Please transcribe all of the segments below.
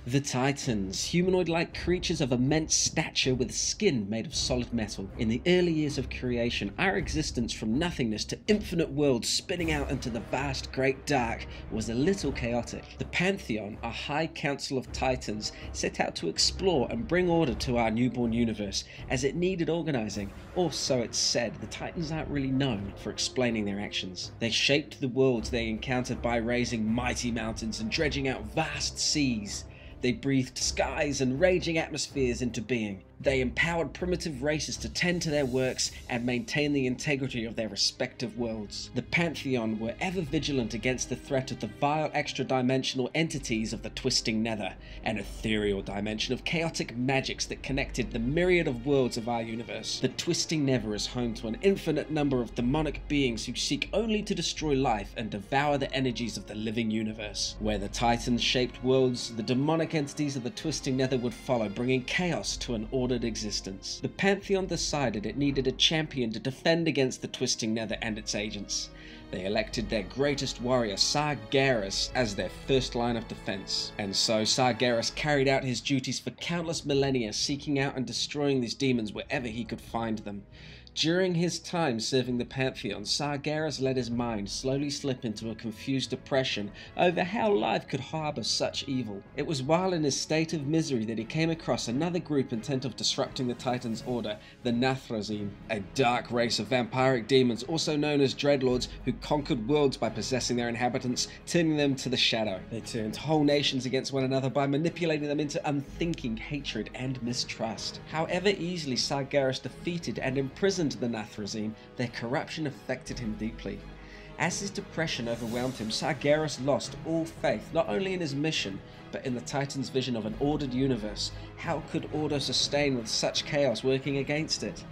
The Titans, humanoid-like creatures of immense stature with skin made of solid metal. In the early years of creation, our existence from nothingness to infinite worlds spinning out into the vast great dark was a little chaotic. The Pantheon, a high council of Titans, set out to explore and bring order to our newborn universe, as it needed organizing, or so it's said. The Titans aren't really known for explaining their actions. They shaped the worlds they encountered by raising mighty mountains and dredging out vast seas. They breathed skies and raging atmospheres into being. They empowered primitive races to tend to their works and maintain the integrity of their respective worlds. The Pantheon were ever vigilant against the threat of the vile extra-dimensional entities of the twisting Nether, an ethereal dimension of chaotic magics that connected the myriad of worlds of our universe. The twisting Nether is home to an infinite number of demonic beings who seek only to destroy life and devour the energies of the living universe. Where the Titans shaped worlds, the demonic entities of the twisting Nether would follow, bringing chaos to an ordered existence. The Pantheon decided it needed a champion to defend against the twisting Nether and its agents. They elected their greatest warrior, Sargeras, as their first line of defense. And so Sargeras carried out his duties for countless millennia, seeking out and destroying these demons wherever he could find them. During his time serving the Pantheon, Sargeras let his mind slowly slip into a confused depression over how life could harbour such evil. It was while in his state of misery that he came across another group intent of disrupting the Titans' order, the Nathrezim, a dark race of vampiric demons also known as Dreadlords who conquered worlds by possessing their inhabitants, turning them to the shadow. They turned whole nations against one another by manipulating them into unthinking hatred and mistrust. However easily Sargeras defeated and imprisoned the Nathrezim, their corruption affected him deeply. As his depression overwhelmed him, Sargeras lost all faith, not only in his mission, but in the Titans' vision of an ordered universe. How could order sustain with such chaos working against it?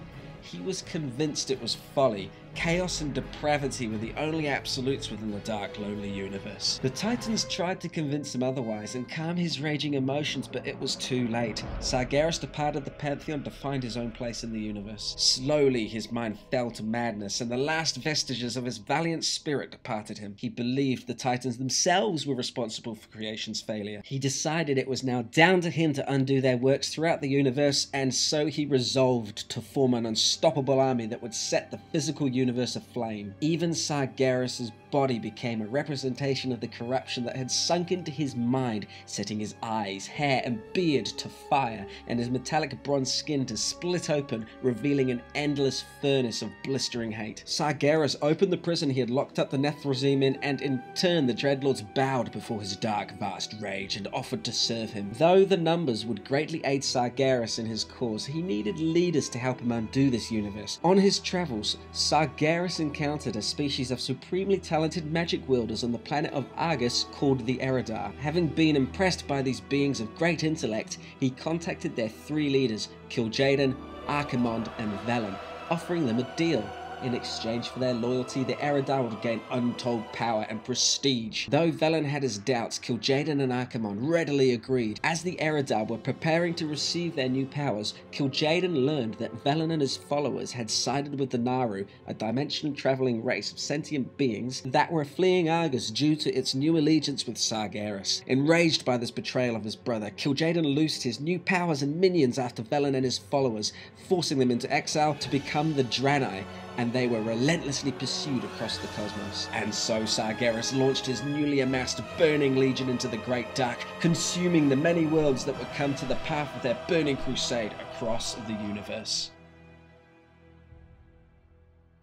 He was convinced it was folly. Chaos and depravity were the only absolutes within the dark, lonely universe. The Titans tried to convince him otherwise and calm his raging emotions, but it was too late. Sargeras departed the Pantheon to find his own place in the universe. Slowly his mind fell to madness, and the last vestiges of his valiant spirit departed him. He believed the Titans themselves were responsible for creation's failure. He decided it was now down to him to undo their works throughout the universe, and so he resolved to form an unstoppable army that would set the physical universe aflame. Even Sargeras' body became a representation of the corruption that had sunk into his mind, setting his eyes, hair and beard to fire, and his metallic bronze skin to split open, revealing an endless furnace of blistering hate. Sargeras opened the prison he had locked up the Nathrezim in, and in turn the Dreadlords bowed before his dark, vast rage and offered to serve him. Though the numbers would greatly aid Sargeras in his cause, he needed leaders to help him undo this universe. On his travels, Sargeras encountered a species of supremely talented magic wielders on the planet of Argus called the Eredar. Having been impressed by these beings of great intellect, he contacted their three leaders, kil'jaeden, Archimonde and Velen, offering them a deal. In exchange for their loyalty, the Eredar would gain untold power and prestige. Though Velen had his doubts, kil'jaeden and Archimonde readily agreed. As the Eredar were preparing to receive their new powers, kil'jaeden learned that Velen and his followers had sided with the Naru, a dimension-traveling race of sentient beings that were fleeing Argus due to its new allegiance with Sargeras. Enraged by this betrayal of his brother, kil'jaeden loosed his new powers and minions after Velen and his followers, forcing them into exile to become the Draenei, and they were relentlessly pursued across the cosmos. And so Sargeras launched his newly amassed Burning Legion into the Great Dark, consuming the many worlds that would come to the path of their burning crusade across the universe.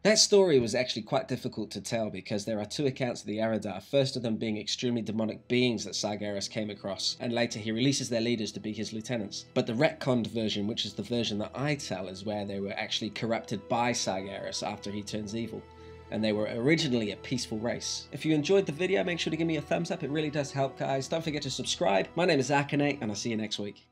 That story was actually quite difficult to tell because there are two accounts of the Eredar, first of them being extremely demonic beings that Sargeras came across, and later he releases their leaders to be his lieutenants. But the retconned version, which is the version that I tell, is where they were actually corrupted by Sargeras after he turns evil, and they were originally a peaceful race. If you enjoyed the video, make sure to give me a thumbs up, it really does help, guys. Don't forget to subscribe. My name is Arcanate, and I'll see you next week.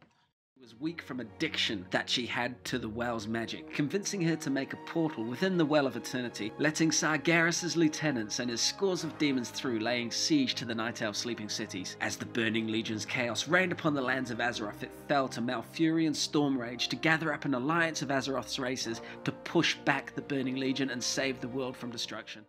Was weak from addiction that she had to the well's magic, convincing her to make a portal within the Well of Eternity, letting Sargeras' lieutenants and his scores of demons through, laying siege to the Night Elf sleeping cities. As the Burning Legion's chaos rained upon the lands of Azeroth, it fell to Malfurion and Stormrage to gather up an alliance of Azeroth's races to push back the Burning Legion and save the world from destruction.